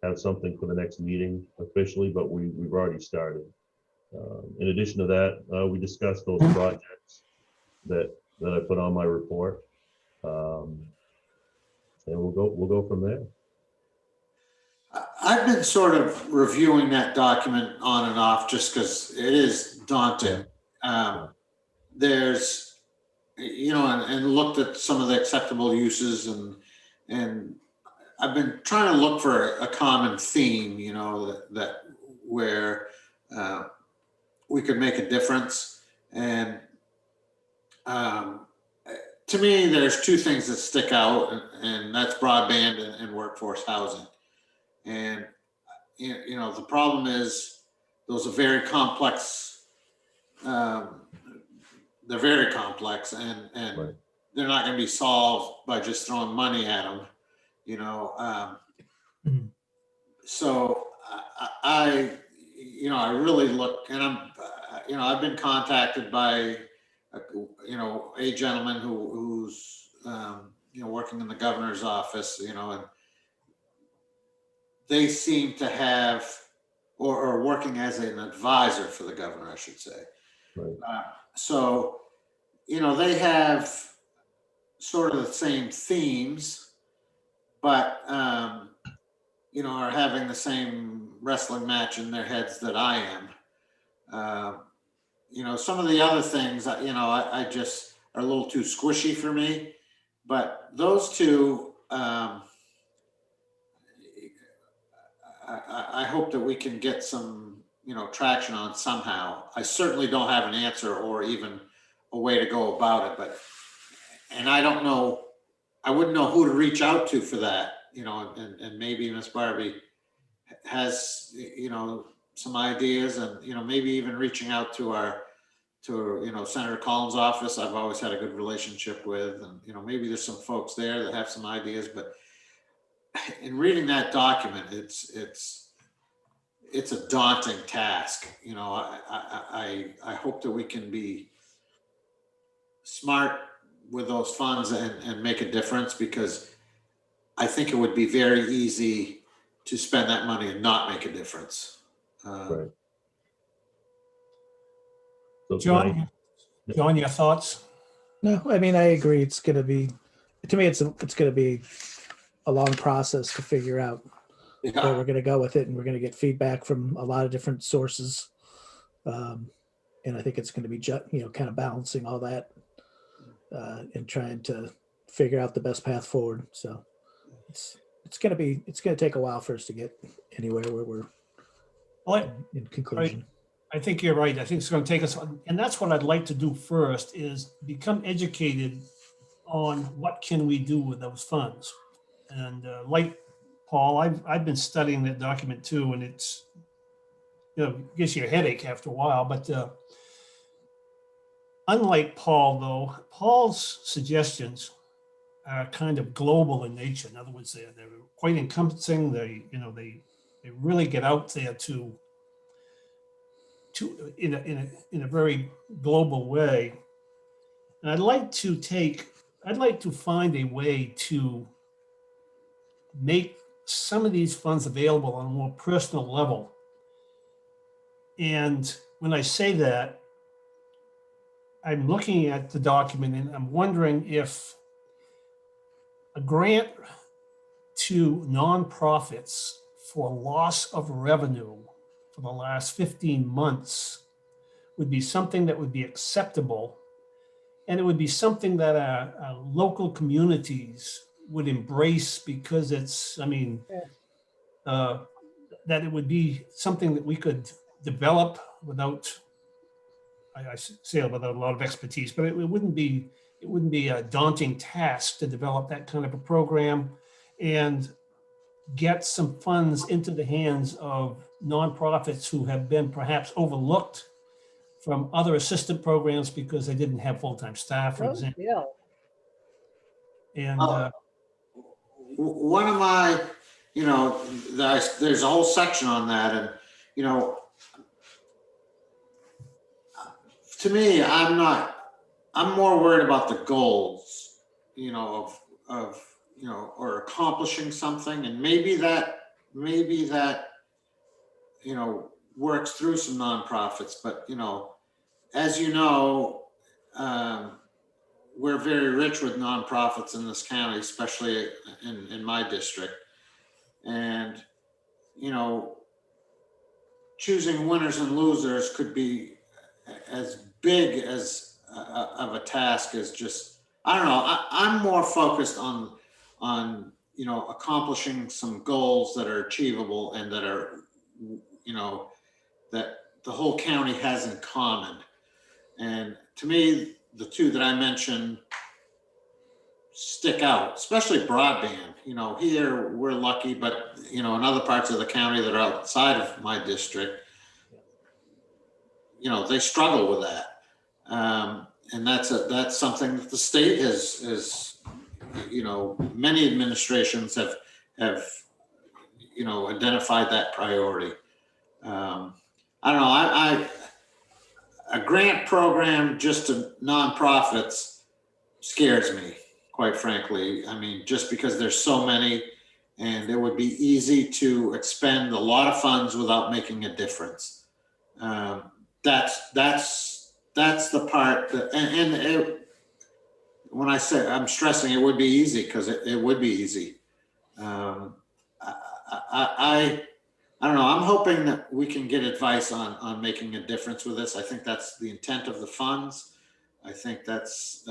have something for the next meeting officially, but we've already started. In addition to that, we discussed those projects that I put on my report, and we'll go from there. I've been sort of reviewing that document on and off just because it is daunting. There's, and looked at some of the acceptable uses, and I've been trying to look for a common theme, that where we could make a difference. And to me, there's two things that stick out, and that's broadband and workforce housing. And the problem is those are very complex. They're very complex, and Right. they're not going to be solved by just throwing money at them. So I really look, and I've been contacted by a gentleman who's working in the governor's office, and they seem to have, or working as an advisor for the governor, I should say. Right. So, they have sort of the same themes, but, are having the same wrestling match in their heads that I am. Some of the other things, I just are a little too squishy for me, but those two, I hope that we can get some, traction on somehow. I certainly don't have an answer or even a way to go about it, and I don't know, I wouldn't know who to reach out to for that, and maybe Miss Barbie has, some ideas, and, maybe even reaching out to Senator Collins' office. I've always had a good relationship with, and, maybe there's some folks there that have some ideas, but in reading that document, it's a daunting task. I hope that we can be smart with those funds and make a difference, because I think it would be very easy to spend that money and not make a difference. Right. So tonight- John, your thoughts? No, I mean, I agree. It's going to be, to me, it's going to be a long process to figure out where Yeah, we're going to go with it. And we're going to get feedback from a lot of different sources. And I think it's going to be, kind of balancing all that and trying to figure out the best path forward. So it's going to take a while for us to get anywhere where we're Well, in conclusion. I think you're right. I think it's going to take us, and that's what I'd like to do first, is become educated on what can we do with those funds. And like Paul, I've been studying that document too, and it's, gives you a headache after a while. But unlike Paul, though, Paul's suggestions are kind of global in nature. In other words, they're quite encompassing. They really get out there to in a very global way. And I'd like to find a way to make some of these funds available on a more personal level. And when I say that, I'm looking at the document and I'm wondering if a grant to nonprofits for loss of revenue for the last 15 months would be something that would be acceptable. And it would be something that our local communities would embrace, because it's, that it would be something that we could develop without, I say without a lot of expertise, but it wouldn't be a daunting task to develop that kind of a program and get some funds into the hands of nonprofits who have been perhaps overlooked from other assistant programs because they didn't have full-time staff, for example. Yeah. And one of my, there's a whole section on that, and to me, I'm more worried about the goals, or accomplishing something, and maybe that works through some nonprofits, but as you know, we're very rich with nonprofits in this county, especially in my district. And, choosing winners and losers could be as big as of a task as just, I don't know. I'm more focused on accomplishing some goals that are achievable and that are, that the whole county has in common. And to me, the two that I mentioned stick out, especially broadband. Here we're lucky, but in other parts of the county that are outside of my district, they struggle with that. And that's something that the state has many administrations have identified that priority. I don't know. A grant program just to nonprofits scares me, quite frankly. Just because there's so many, and it would be easy to expend a lot of funds without making a difference. That's the part that, when I say I'm stressing it would be easy, because it would be easy. I don't know. I'm hoping that we can get advice on making a difference with this. I think that's the intent of the funds. I think that's,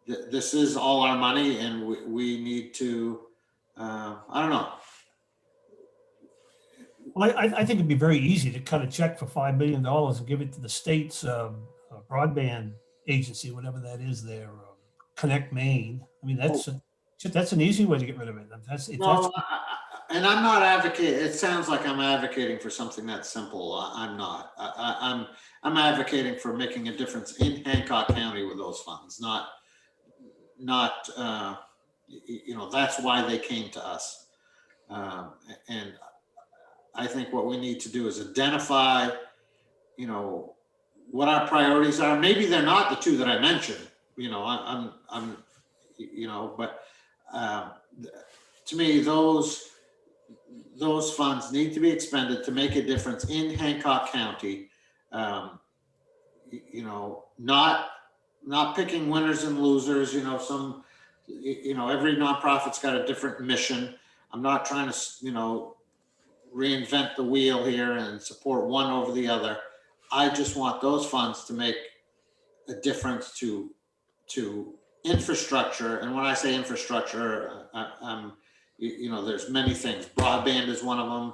this is all our money, and we need to, I don't know. well, I think it'd be very easy to cut a check for $5 million and give it to the state's broadband agency, whatever that is there, Connect Maine. That's an easy way to get rid of it. And I'm not advocating. It sounds like I'm advocating for something that's simple. I'm not. I'm advocating for making a difference in Hancock County with those funds. Not. That's why they came to us. And I think what we need to do is identify, what our priorities are. Maybe they're not the two that I mentioned. But to me, those those funds need to be expended to make a difference in Hancock County. You know, not picking winners and losers, you know, every nonprofit's got a different mission. I'm not trying to, you know, reinvent the wheel here and support one over the other. I just want those funds to make a difference to infrastructure. And when I say infrastructure, you know, there's many things. Broadband is one of them.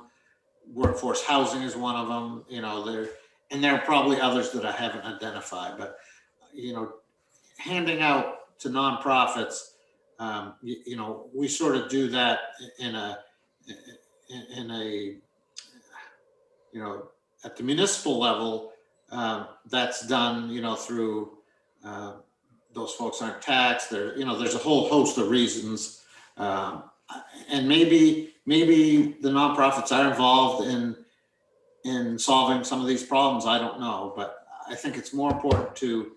Workforce housing is one of them. You know, there are probably others that I haven't identified. But you know, handing out to nonprofits, you know, we sort of do that in a you know, at the municipal level. That's done, you know, through those folks aren't taxed. There, you know, there's a whole host of reasons, and maybe the nonprofits are involved in solving some of these problems. I don't know, but I think it's more important to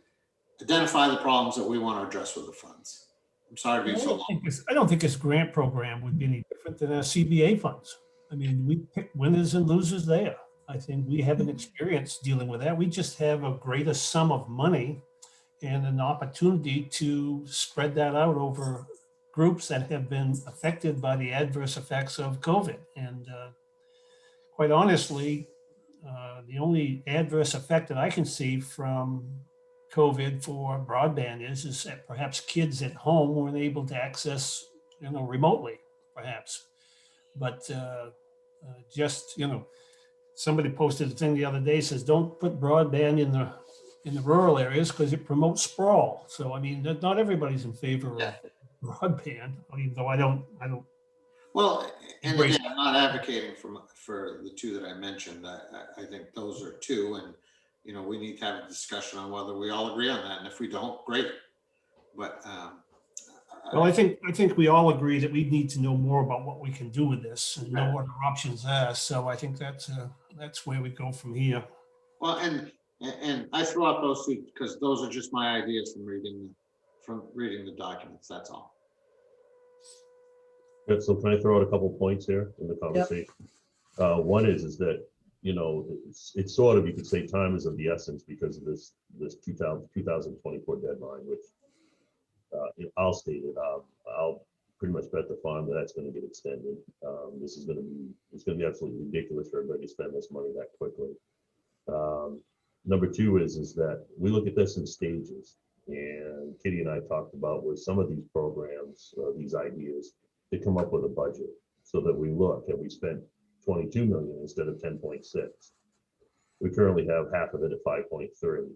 identify the problems that we want to address with the funds. I'm sorry to be so long. I don't think this grant program would be any different than our CBA funds. I mean, we pick winners and losers there. I think we have an experience dealing with that. We just have a greater sum of money and an opportunity to spread that out over groups that have been affected by the adverse effects of COVID. And quite honestly, the only adverse effect that I can see from COVID for broadband is that perhaps kids at home weren't able to access, you know, remotely, perhaps. But just, you know, somebody posted a thing the other day, says, don't put broadband in the rural areas because it promotes sprawl. So, I mean, not everybody's in favor of broadband, even though I don't. Well, and again, I'm not advocating for the two that I mentioned. I think those are two, and you know, we need to have a discussion on whether we all agree on that, and if we don't, great. But well, I think we all agree that we need to know more about what we can do with this and know what our options are. So I think that's where we go from here. Well, and I throw out those two because those are just my ideas from reading the documents. That's all. Yeah, so can I throw out a couple points here in the conversation? One is that, you know, it's sort of, you could say time is of the essence because of this 2024 deadline, which I'll state it. I'll pretty much bet the farm that that's going to get extended. It's going to be absolutely ridiculous for everybody to spend this money that quickly. Number two is that we look at this in stages, and Kitty and I talked about with some of these programs, these ideas, to come up with a budget so that we look and we spent 22 million instead of 10.6. We currently have half of it at 5.3.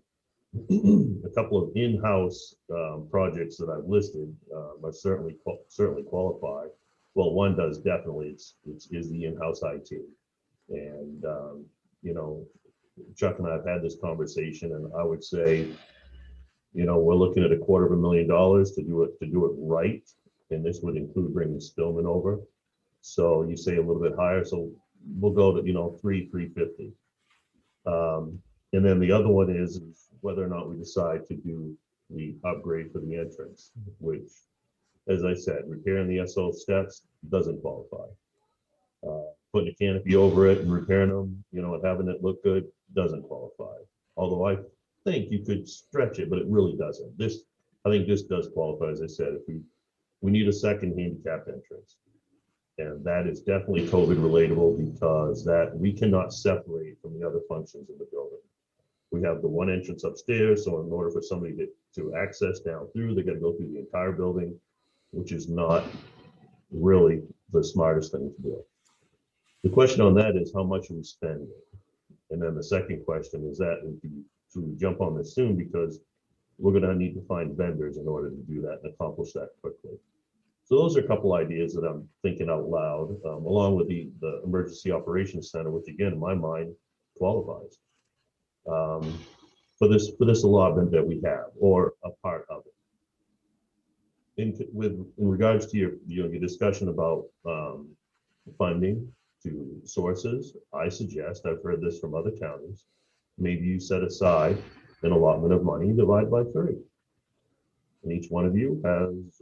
A couple of in-house projects that I've listed are certainly qualify. Well, one does definitely. Is the in-house IT, and you know, Chuck and I have had this conversation, and I would say, you know, we're looking at $250,000 to do it right, and this would include bringing Spillman over. So you say a little bit higher, so we'll go to, you know, 350. And then the other one is whether or not we decide to do the upgrade for the entrance, which, as I said, repairing the SO steps doesn't qualify. Putting a canopy over it and repairing them, you know, and having it look good doesn't qualify. Although I think you could stretch it, but it really doesn't. I think this does qualify. As I said, if we need a second handicapped entrance. And that is definitely COVID relatable because that we cannot separate from the other functions of the building. We have the one entrance upstairs, so in order for somebody to access down through, they got to go through the entire building, which is not really the smartest thing to do. The question on that is how much are we spending? And then the second question is that to jump on this soon because we're going to need to find vendors in order to do that and accomplish that quickly. So those are a couple ideas that I'm thinking out loud, along with the Emergency Operations Center, which again, in my mind, qualifies for this allotment that we have, or a part of it. In regards to your discussion about funding to sources, I suggest, I've heard this from other counties, maybe you set aside an allotment of money, divide by 3. And each one of you has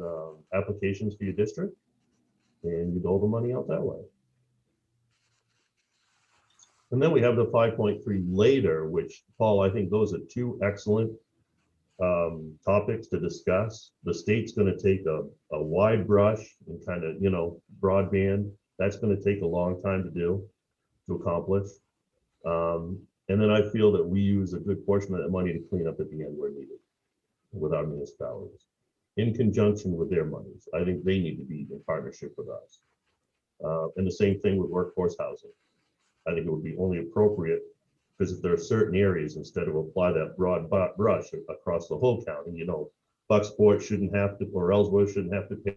applications for your district, and you dole the money out that way. And then we have the 5.3 later, which, Paul, I think those are two excellent topics to discuss. The state's going to take a wide brush and kind of, broadband. That's going to take a long time to do, to accomplish. And then I feel that we use a good portion of that money to clean up at the end where needed with our municipalities, in conjunction with their monies. I think they need to be in partnership with us. And the same thing with workforce housing. I think it would be only appropriate because if there are certain areas, instead of apply that broad brush across the whole county, Bucksport shouldn't have to, or Ellsworth shouldn't have to pay.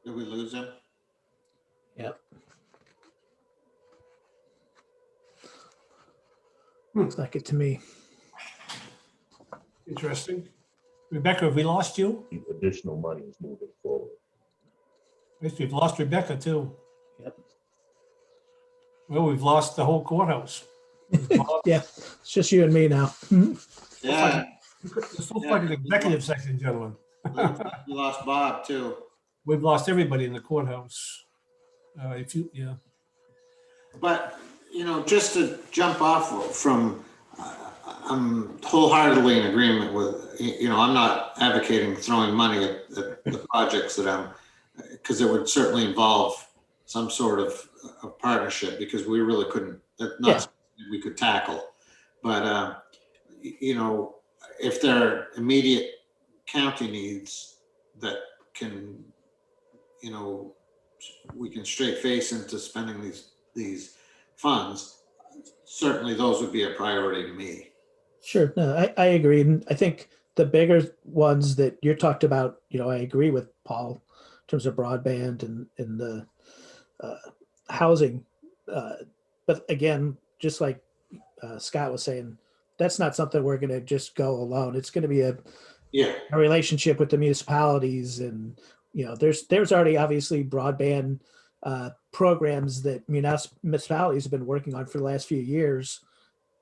Did we lose him? Yep. Looks like it to me. Interesting. Rebecca, have we lost you? Additional money is moving forward. Yes, we've lost Rebecca too. Yep. Well, we've lost the whole courthouse. Yeah, it's just you and me now. Yeah, It's looks like an executive session, gentlemen. we lost Bob too. We've lost everybody in the courthouse. Yeah. But, just to jump off from, I'm wholeheartedly in agreement with, I'm not advocating throwing money at the projects that because it would certainly involve some sort of partnership, because we really couldn't, that's not something we could tackle. But, if there are immediate county needs that can, we can straight face into spending these funds, certainly those would be a priority to me. Sure, no, I agree. And I think the bigger ones that you're talked about, I agree with Paul in terms of broadband and the housing. But again, just like Scott was saying, that's not something we're going to just go alone. It's going to be a relationship with the municipalities, and there's already obviously broadband programs that municipalities have been working on for the last few years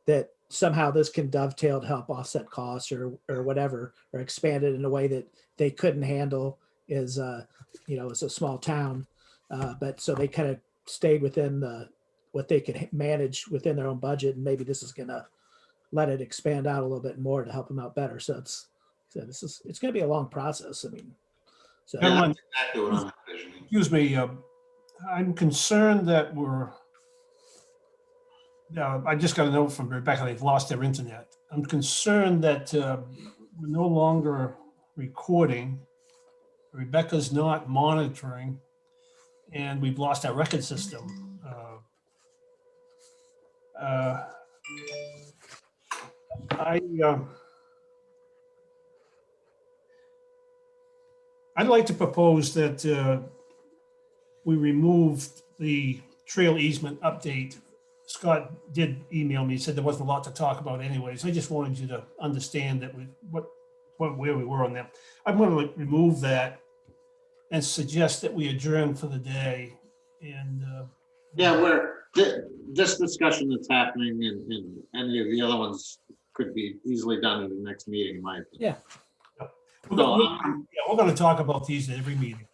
that somehow this can dovetail to help offset costs or whatever, or expand it in a way that they couldn't handle as as a small town. But so they kind of stayed within what they could manage within their own budget, and maybe this is going to let it expand out a little bit more to help them out better. So it's going to be a long process. I mean, so That's exactly what I'm envisioning. Excuse me, I'm concerned that I just got a note from Rebecca, they've lost their internet. I'm concerned that we're no longer recording. Rebecca's not monitoring, and we've lost our record system. I'd like to propose that we remove the trail easement update. Scott did email me, said there wasn't a lot to talk about anyways. I just wanted you to understand that where we were on that. I'm going to remove that and suggest that we adjourn for the day. And this discussion that's happening in any of the other ones could be easily done in the next meeting, in my opinion. We're going to talk about these at every meeting.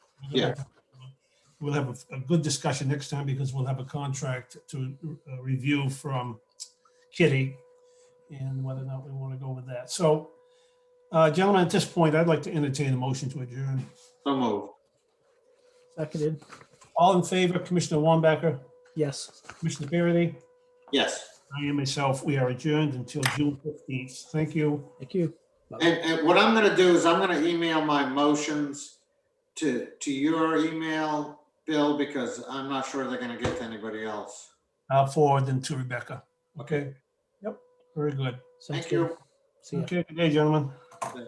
We'll have a good discussion next time, because we'll have a contract to review from Kitty and whether or not we want to go with that. So, gentlemen, at this point, I'd like to entertain a motion to adjourn. So moved. seconded. All in favor, Commissioner Wambacher, Yes. Commissioner Parity? Yes. I am myself. We are adjourned until June 15th. Thank you. Thank you. And what I'm gonna do is I'm gonna email my motions to your email, Bill, because I'm not sure they're gonna get to anybody else. I'll forward them to Rebecca. Okay. Yep. Very good. Sounds Thank good. you. See ya. Okay, good day, gentlemen. Okay.